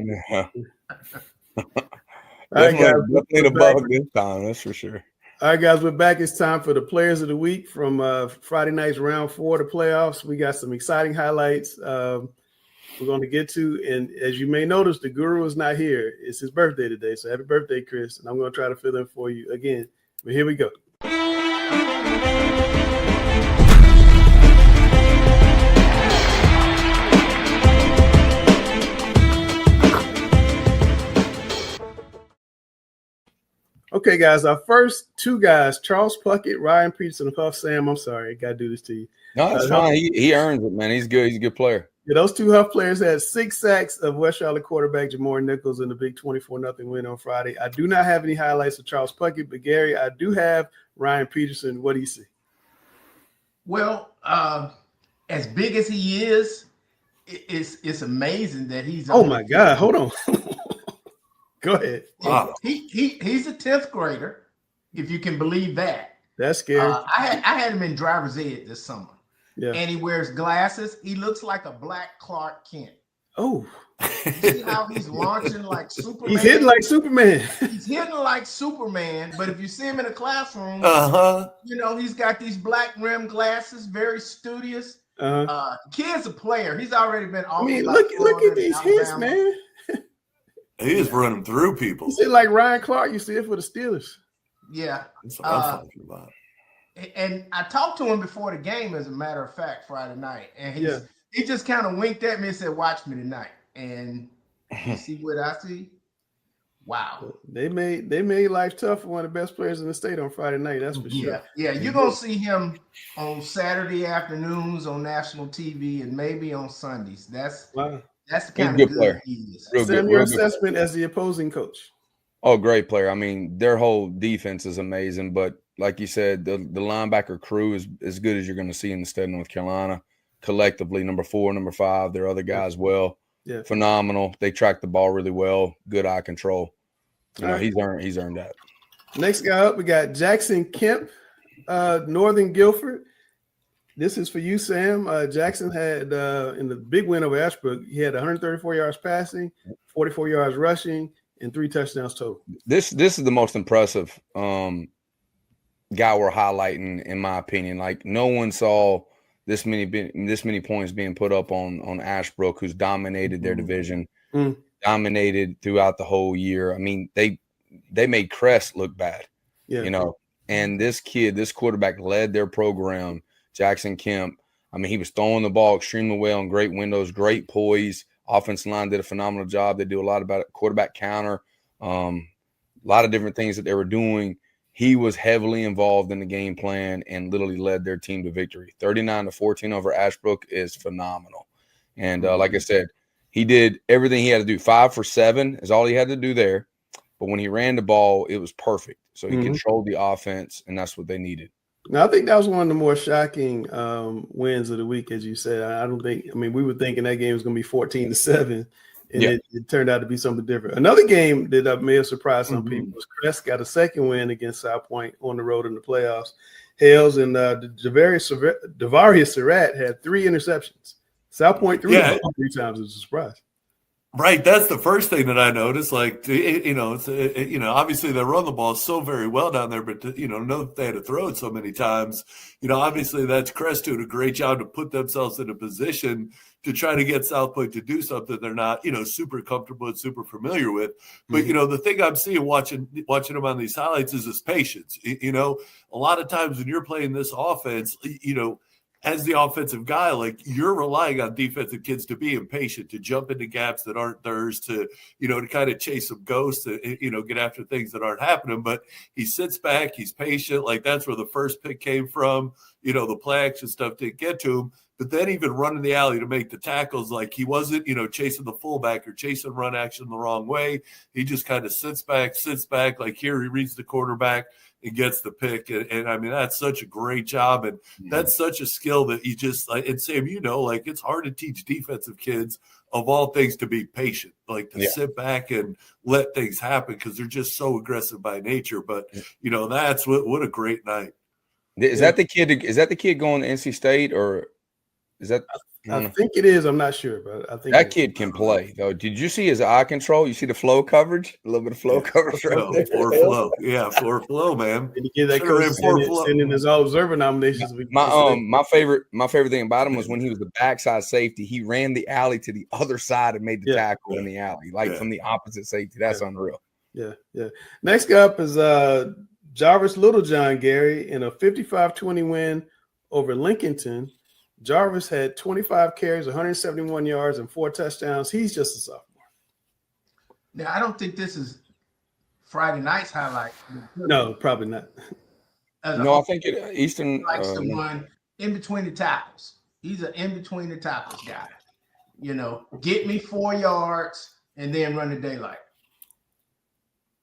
Yeah. All right, guys. Definitely the bug this time, that's for sure. All right, guys, we're back. It's time for the players of the week from Friday night's round 4 of the playoffs. We got some exciting highlights we're going to get to. And as you may notice, the guru is not here. It's his birthday today. So happy birthday, Chris. And I'm going to try to fill in for you again. But here we go. Okay, guys, our first two guys, Charles Puckett, Ryan Peterson, and Huff Sam. I'm sorry, I got to do this to you. No, it's fine. He earns it, man. He's good. He's a good player. Yeah, those two Huff players had 6 sacks of West Charlotte quarterback Jamore Nichols in the big 24-0 win on Friday. I do not have any highlights of Charles Puckett, but Gary, I do have Ryan Peterson. What do you see? Well, as big as he is, it's amazing that he's. Oh my God! Hold on. Go ahead. Wow. He's a 10th grader, if you can believe that. That's scary. I had him in driver's ed this summer. Yeah. And he wears glasses. He looks like a black Clark Kent. Oh. You see how he's launching like Superman? He's hitting like Superman. He's hitting like Superman, but if you see him in a classroom, you know, he's got these black rim glasses, very studious. Kid's a player. He's already been all look at these hits, man. He is running through people. You see, like Ryan Clark, you see it for the Steelers. Yeah. That's what I'm talking about. And I talked to him before the game, as a matter of fact, Friday night. And he just kind of winked at me and said, "Watch me tonight." And you see what I see? Wow. They made life tough for one of the best players in the state on Friday night. That's for sure. Yeah. You're going to see him on Saturday afternoons on national TV and maybe on Sundays. That's the kind of good player he is. Sam, your assessment as the opposing coach. Oh, great player. I mean, their whole defense is amazing, but like you said, the linebacker crew is as good as you're going to see in the state of North Carolina. Collectively, number 4, number 5, their other guys phenomenal. They track the ball really well. Good eye control. You know, he's earned that. Next guy up, we got Jackson Kemp, Northern Guilford. This is for you, Sam. Jackson had in the big win over Ashbrook, he had 134 yards passing, 44 yards rushing, and 3 touchdowns total. This is the most impressive guy we're highlighting, in my opinion. Like, no one saw this many points being put up on Ashbrook, who's dominated their division, dominated throughout the whole year. I mean, they made Crest look bad, you know. And this quarterback led their program, Jackson Kemp. I mean, he was throwing the ball extremely well in great windows, great poise. Offensive line did a phenomenal job. They do a lot about it, quarterback counter, a lot of different things that they were doing. He was heavily involved in the game plan and literally led their team to victory. 39-14 over Ashbrook is phenomenal. And like I said, he did everything he had to do. 5 for 7 is all he had to do there. But when he ran the ball, it was perfect. So he controlled the offense, and that's what they needed. Now, I think that was one of the more shocking wins of the week, as you said. We were thinking that game was going to be 14-7. And it turned out to be something different. Another game that may have surprised some people was Crest got a second win against South Point on the road in the playoffs. Hales and Devarius Surratt had 3 interceptions. South Point threw the ball 3 times. It was a surprise. Right, that's the first thing that I noticed. Like, obviously they run the ball so very well down there, but know that they had to throw it so many times. Obviously that's Crest doing a great job to put themselves in a position to try to get South Point to do something they're not, super comfortable and super familiar with. But the thing I'm seeing watching them on these highlights is this patience. A lot of times when you're playing this offense, as the offensive guy, like, you're relying on defensive kids to be impatient, to jump into gaps that aren't theirs, to kind of chase some ghosts, get after things that aren't happening. But he sits back, he's patient. Like, that's where the first pick came from. The play action stuff didn't get to him. But then even running the alley to make the tackles, like, he wasn't, chasing the fullback or chasing run action the wrong way. He just kind of sits back. Like, here he reads the quarterback and gets the pick. And I mean, that's such a great job. And that's such a skill that you just, and Sam, it's hard to teach defensive kids, of all things, to be patient, like to sit back and let things happen, because they're just so aggressive by nature. But, that's what a great night. Is that the kid? Is that the kid going to NC State, or is that? I think it is. I'm not sure, but I think that kid can play, though. Did you see his eye control? You see the flow coverage? A little bit of flow coverage right there. Floor flow. Yeah, floor flow, man. Did he get that coach sending his all-observer nominations? My favorite thing about him was when he was the backside safety, he ran the alley to the other side and made the tackle in the alley, from the opposite safety. That's unreal. Yeah. Next up is Jarvis Littlejohn, Gary, in a 55-20 win over Lincolnton. Jarvis had 25 carries, 171 yards, and 4 touchdowns. He's just a sophomore. Now, I don't think this is Friday night's highlight. No, probably not. I think Eastern likes to run in between the tackles. He's an in between the tackles guy. Get me 4 yards and then run the daylight.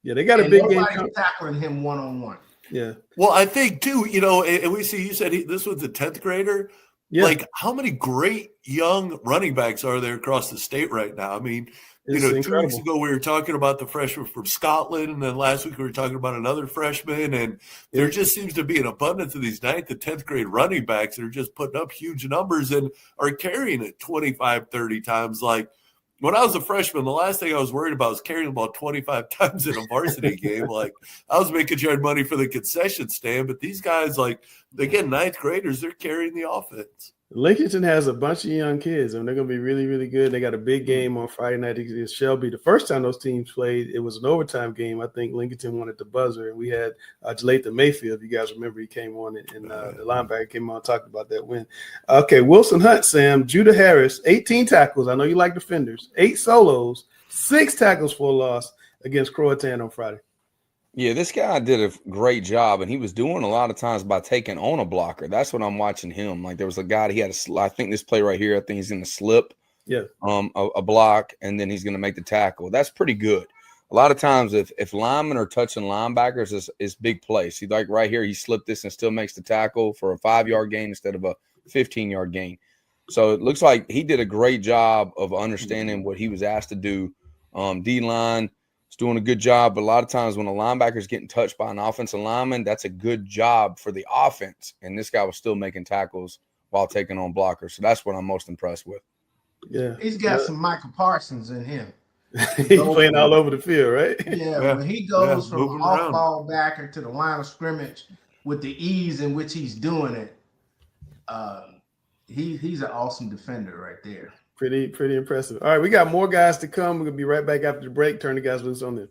Yeah, they got a big game tackling him one-on-one. Yeah. Well, I think too, and we see you said this was a 10th grader. Yeah. Like, how many great young running backs are there across the state right now? I mean, it's 2 weeks ago we were talking about the freshman from Scotland, and then last week we were talking about another freshman, and there just seems to be an abundance of these 9th and 10th grade running backs that are just putting up huge numbers and are carrying it 25, 30 times. Like, when I was a freshman, the last thing I was worried about was carrying the ball 25 times in a varsity game. Like, I was making sure I had money for the concession stand, but these guys, they get 9th graders, they're carrying the offense. Lincolnton has a bunch of young kids, and they're going to be really, really good. They got a big game on Friday night against Shelby. The first time those teams played, it was an overtime game. I think Lincolnton won at the buzzer, and we had Jalathan Mayfield. If you guys remember, he came on, and the linebacker came on and talked about that win. Okay, Wilson Hunt, Sam, Judah Harris, 18 tackles. I know you like defenders. 8 solos, 6 tackles for a loss against Croatan on Friday. Yeah, this guy did a great job, and he was doing a lot of times by taking on a blocker. That's what I'm watching him. Like, there was a guy, he had I think this play right here, I think he's going to slip a block, and then he's going to make the tackle. That's pretty good. A lot of times if linemen are touching linebackers, it's big plays. See, like right here, he slipped this and still makes the tackle for a 5-yard gain instead of a 15-yard gain. So it looks like he did a great job of understanding what he was asked to do. D-line is doing a good job, but a lot of times when a linebacker is getting touched by an offensive lineman, that's a good job for the offense. And this guy was still making tackles while taking on blockers. So that's what I'm most impressed with. Yeah. He's got some Michael Parsons in him. He's playing all over the field, right? Yeah, when he goes from off-ball backer to the line of scrimmage with the ease in which he's doing it, he's an awesome defender right there. Pretty impressive. All right, we got more guys to come. We're going to be right back after the break. Turn the guys loose on this.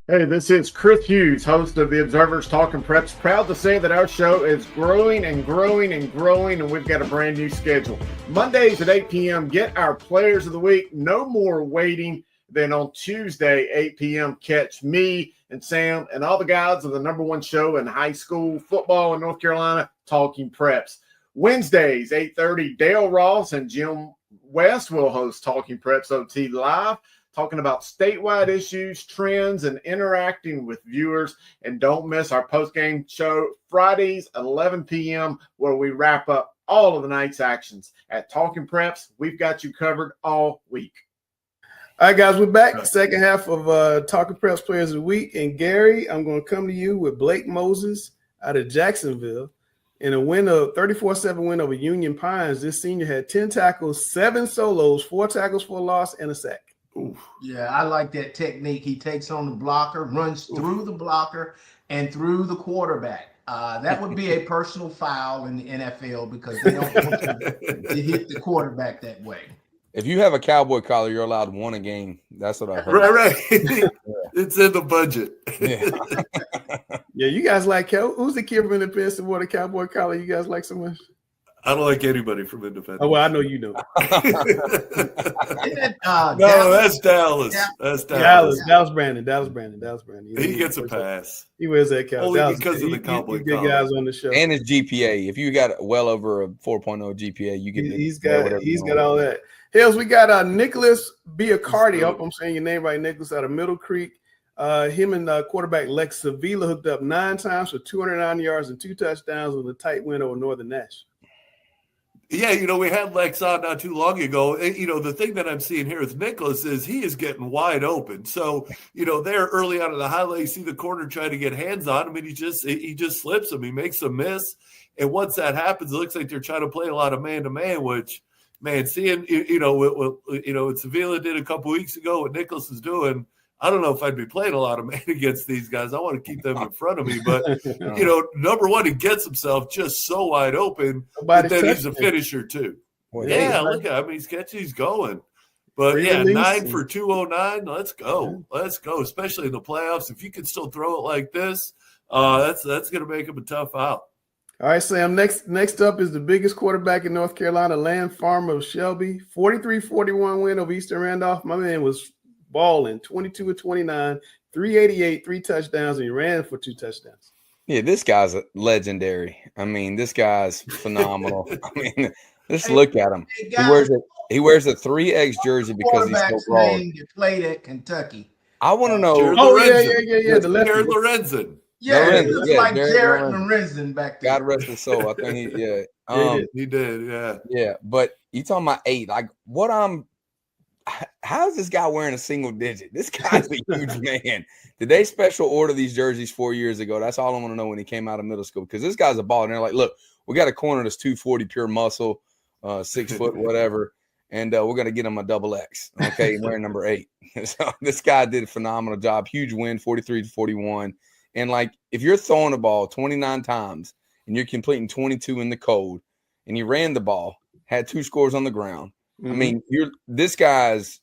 Hey, this is Chris Hughes, host of the Observer's Talking Preps. Proud to say that our show is growing and growing and growing, and we've got a brand new schedule. Mondays at 8 p.m., get our Players of the Week. No more waiting. Then on Tuesday, 8 p.m., catch me and Sam and all the guys of the #1 show in high school football in North Carolina, Talking Preps. Wednesdays, 8:30, Dale Ross and Jim West will host Talking Preps OT Live, talking about statewide issues, trends, and interacting with viewers. And don't miss our post-game show Fridays at 11 p.m., where we wrap up all of the night's actions. At Talking Preps, we've got you covered all week. All right, guys, we're back. Second half of Talking Preps Players of the Week. And Gary, I'm going to come to you with Blake Moses out of Jacksonville. In a 34-7 win over Union Pines, this senior had 10 tackles, 7 solos, 4 tackles for a loss, and a sack. Oof. Yeah, I like that technique. He takes on the blocker, runs through the blocker, and through the quarterback. That would be a personal foul in the NFL because they don't want to hit the quarterback that way. If you have a cowboy collar, you're allowed 1 a game. That's what I heard. Right. It's in the budget. Yeah. Yeah, you guys like who's the kid from Independence that wore the cowboy collar you guys like so much? I don't like anybody from Independence. Oh, well, I know you don't. No, that's Dallas. That's Dallas. Dallas Brandon. He gets a pass. He wears that cap. Only because of the cowboy collar. Good guys on the show. And his GPA. If you got well over a 4.0 GPA, you get. He's got all that. Hills, we got Nicholas Biacardi. I hope I'm saying your name right, Nicholas, out of Middle Creek. Him and quarterback Lex Sevilla hooked up 9 times for 209 yards and 2 touchdowns with a tight win over Northern Nash. Yeah, we had Lex on not too long ago. The thing that I'm seeing here with Nicholas is he is getting wide open. So, there early on in the highlight, you see the corner trying to get hands on him, and he just slips him. He makes a miss. And once that happens, it looks like they're trying to play a lot of man-to-man, which, man, seeing, what Sevilla did a couple weeks ago, what Nicholas is doing, I don't know if I'd be playing a lot of man against these guys. I want to keep them in front of me. But, number one, he gets himself just so wide open. But then he's a finisher, too. Well, yeah, look at him. He's catching, he's going. But, 9 for 209. Let's go. Let's go, especially in the playoffs. If you can still throw it like this, that's going to make him a tough out. All right, Sam, next up is the biggest quarterback in North Carolina, Land Farmer of Shelby. 43-41 win over Eastern Randolph. My man was balling, 22 of 29, 388, 3 touchdowns, and he ran for 2 touchdowns. Yeah, this guy's legendary. I mean, this guy's phenomenal. I mean, just look at him. He wears a 3X jersey because he's so broad. That played at Kentucky. I want to know. Yeah. The Jared Lorenzen. Yeah, it looks like Jared Lorenzen back there. God rest his soul. I think he did. Yeah. Yeah, but you talking about 8? Like, how is this guy wearing a single digit? This guy's a huge man. Did they special order these jerseys 4 years ago? That's all I want to know when he came out of middle school, because this guy's a baller. And they're like, look, we got a corner that's 240 pure muscle, 6 foot, whatever. And we're going to get him a double X. Okay. Wearing number 8. So this guy did a phenomenal job. Huge win, 43-41. And like, if you're throwing the ball 29 times and you're completing 22 in the cold, and you ran the ball, had 2 scores on the ground. I mean, this guy's,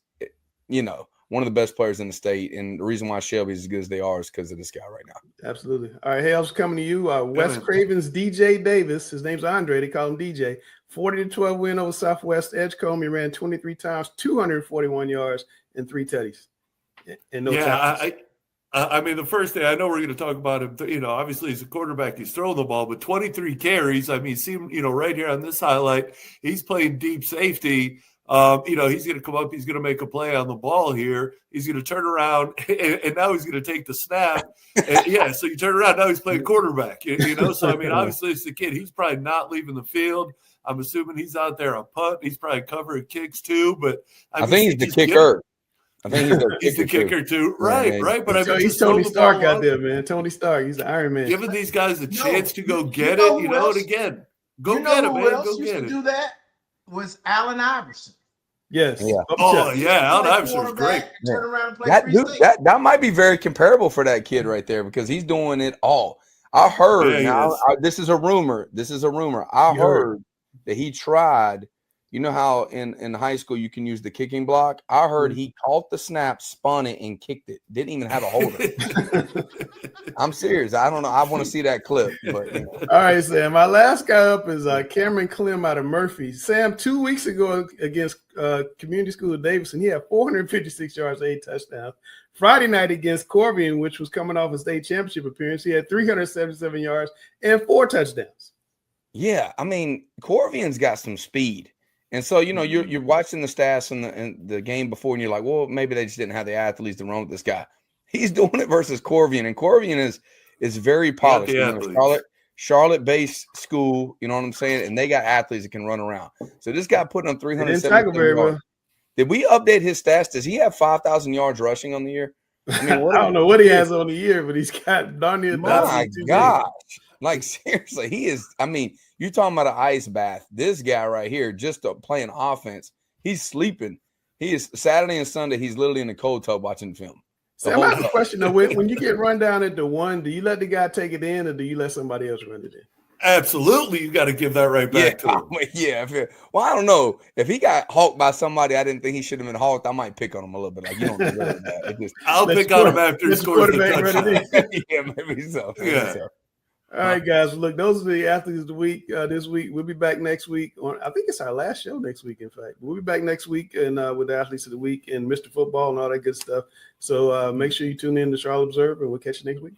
one of the best players in the state. And the reason why Shelby's as good as they are is because of this guy right now. Absolutely. All right, Hales, coming to you. West Craven's DJ Davis. His name's Andre. They call him DJ. 40-12 win over Southwest Edgecombe. He ran 23 times, 241 yards, and 3 tutties. And no tackles. I mean, the first thing, I know we're going to talk about him, obviously he's a quarterback, he's throwing the ball, but 23 carries. I mean, see him, right here on this highlight, he's playing deep safety. He's going to come up, he's going to make a play on the ball here. He's going to turn around, and now he's going to take the snap. And, so you turn around, now he's playing quarterback, So, I mean, obviously it's the kid. He's probably not leaving the field. I'm assuming he's out there on punt. He's probably covering kicks too, but I think he's the kicker. I think he's the kicker too. Right. But I mean, he's Tony Stark out there, man. Tony Stark, he's the Iron Man. Giving these guys a chance to go get it, and again, go get it, man. Go get it. Do that was Allen Iverson. Yes. Yeah. Allen Iverson was great. Turn around and play that might be very comparable for that kid right there, because he's doing it all. I heard. This is a rumor. I heard that he tried. You know how in high school you can use the kicking block? I heard he caught the snap, spun it, and kicked it. Didn't even have a holder. I'm serious. I don't know. I want to see that clip. But All right, Sam. My last guy up is Cameron Clem out of Murphy. Sam, 2 weeks ago against Community School of Davidson, he had 456 yards, 8 touchdowns. Friday night against Corvian, which was coming off a state championship appearance, he had 377 yards and 4 touchdowns. Yeah, I mean, Corvian's got some speed. And so, you're watching the stats in the game before, and you're like, well, maybe they just didn't have the athletes to run with this guy. He's doing it versus Corvian, and Corvian is very polished. Charlotte-based school, you know what I'm saying? And they got athletes that can run around. So this guy putting up 370 yards. Did we update his stats? Does he have 5,000 yards rushing on the year? I mean, I don't know what he has on the year, but he's got darn near 1,000. My gosh. Like, seriously, he is. I mean, you're talking about an ice bath. This guy right here, just playing offense, he's sleeping. He is Saturday and Sunday. He's literally in the cold tub watching film. Sam, I have a question though. When you get run down at the 1, do you let the guy take it in, or do you let somebody else run it in? Absolutely, you got to give that right back to him. Well, I don't know. If he got hawked by somebody I didn't think he should have been hawked, I might pick on him a little bit. Like, you don't deserve that. I'll pick on him after he scores the touchdown. Yeah, maybe so. All right, guys. Look, those are the athletes of the week. This week, we'll be back next week. I think it's our last show next week. In fact, we'll be back next week and with the athletes of the week and Mr. Football and all that good stuff. So make sure you tune in to Charlotte Observer, and we'll catch you next week.